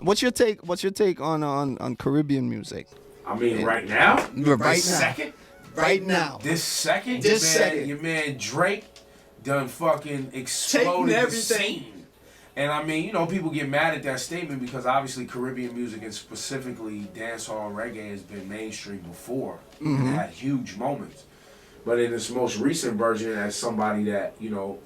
What's your take? What's your take on Caribbean music? I mean, right now, Right now, this second, your man Drake done fucking exploded the scene. And I mean, you know, people get mad at that statement because obviously Caribbean music and specifically dancehall and reggae has been mainstream before and had huge moments. But in this most recent version, as somebody that, you know,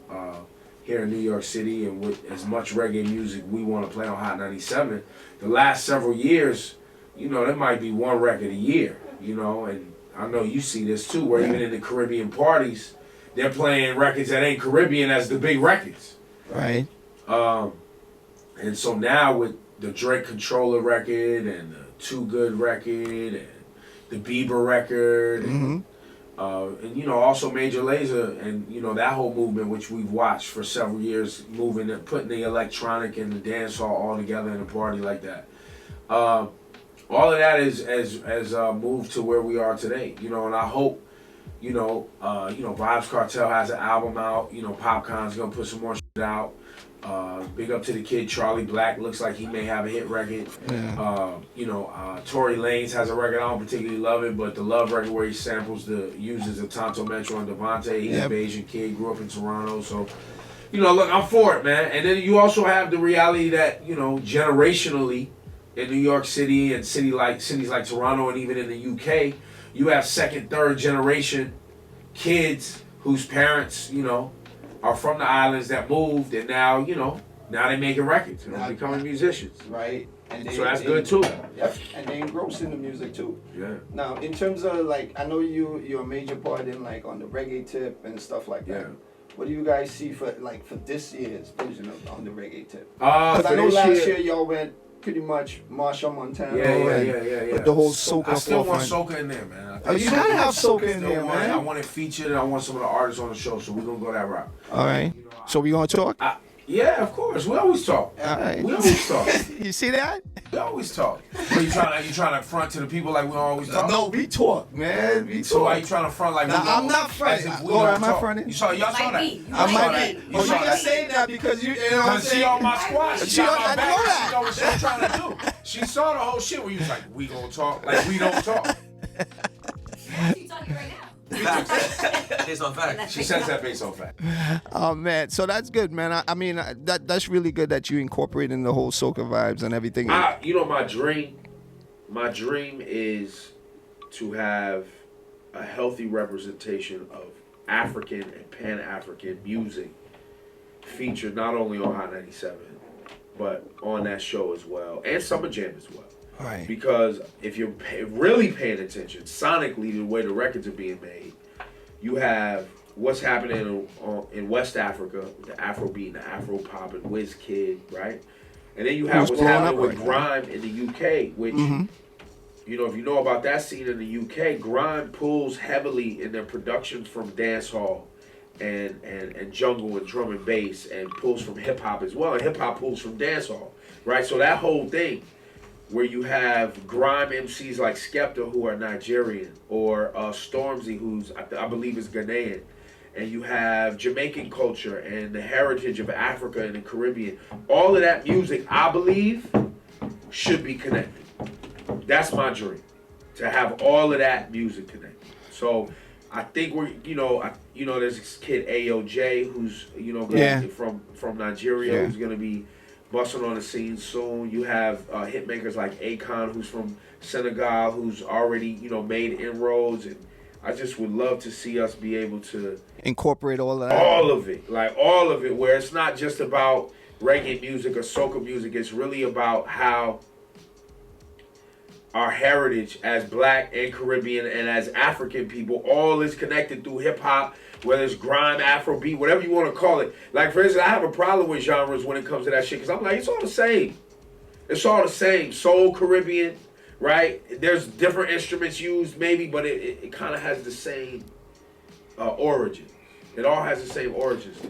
here in New York City and with as much reggae music we want to play on Hot 97, the last several years, you know, there might be one record a year, you know, and I know you see this too, where even in the Caribbean parties, they're playing records that ain't Caribbean as the big records. Right. And so now with the Drake Controller record and the Too Good record and the Bieber record and you know, also Major Lazer and, you know, that whole movement which we've watched for several years, moving and putting the electronic and the dancehall all together in a party like that. All of that has moved to where we are today, you know, and I hope, you know, Vibes Cartel has an album out, you know, Popcorn's gonna put some more shit out. Big up to the kid Charlie Black, looks like he may have a hit record. You know, Tory Lanez has a record, I don't particularly love it, but the Love record where he uses the Tonto Metro and Devontae. He's an Asian kid, grew up in Toronto, so you know, look, I'm for it, man. And then you also have the reality that, you know, generationally in New York City and cities like Toronto and even in the UK, you have second, third generation kids whose parents, you know, are from the islands that moved and now, you know, now they making records and becoming musicians. Right. And so that's good too. Yep. And they engrossed in the music too. Yeah. Now, in terms of like, I know you're a major part in like on the reggae tip and stuff like that. Yeah. What do you guys see for this year's version of on the reggae tip? Because I know last year y'all went pretty much Marsha Montana. Yeah. With the whole soca. I still want soca in there, man. You gotta have soca in there, man. I want it featured and I want some of the artists on the show, so we're gonna go that route. All right. You know, So we gonna talk? Yeah, of course. We always talk. All right. We always talk. You see that? We always talk. But you trying to front to the people like we always talk? No, we talk, man. We talk. So why you trying to front like we Now, don't? I'm not fronting. Am I fronting? Y'all saw that? I might be. You You just saying that because you know what I'm Because she saying? on my squad. She got my I back. know She that. know what she's trying to do. She saw the whole shit where you was like, we gonna talk like we don't talk. She's talking right now. Based on fact. She says that based on fact. Oh man, so that's good, man. I mean, that's really good that you incorporate in the whole soca vibes and everything. You know, my dream is to have a healthy representation of African and Pan-African music featured not only on Hot 97, but on that show as well, and Summer Jam as well. Right. Because if you're really paying attention, sonically, the way the records are being made, you have what's happening in West Africa, the Afrobeat, the Afro-pop, and Wizkid, right? And then you have what's happening with grime in the UK, which, you know, if you know about that scene in the UK, grime pulls heavily in their productions from dancehall and jungle and drum and bass, and pulls from hip-hop as well, and hip-hop pulls from dancehall, right? So that whole thing, where you have grime MCs like Skepta who are Nigerian, or Stormzy who's I believe is Ghanaian, and you have Jamaican culture and the heritage of Africa and the Caribbean. All of that music, I believe, should be connected. That's my dream, to have all of that music connected. So I think there's this kid AOJ who's from Nigeria who's gonna be busting on the scene soon. You have hit makers like Akon, who's from Senegal, who's already, made inroads, and I just would love to see us be able to incorporate all of that. All of it, where it's not just about reggae music or soca music. It's really about how our heritage as Black and Caribbean and as African people all is connected through hip hop, whether it's grime, Afrobeat, whatever you want to call it. Like, for instance, I have a problem with genres when it comes to that shit, because I'm like, it's all the same. It's all the same. Soul, Caribbean, right? There's different instruments used maybe, but it kind of has the same origin. It all has the same origins.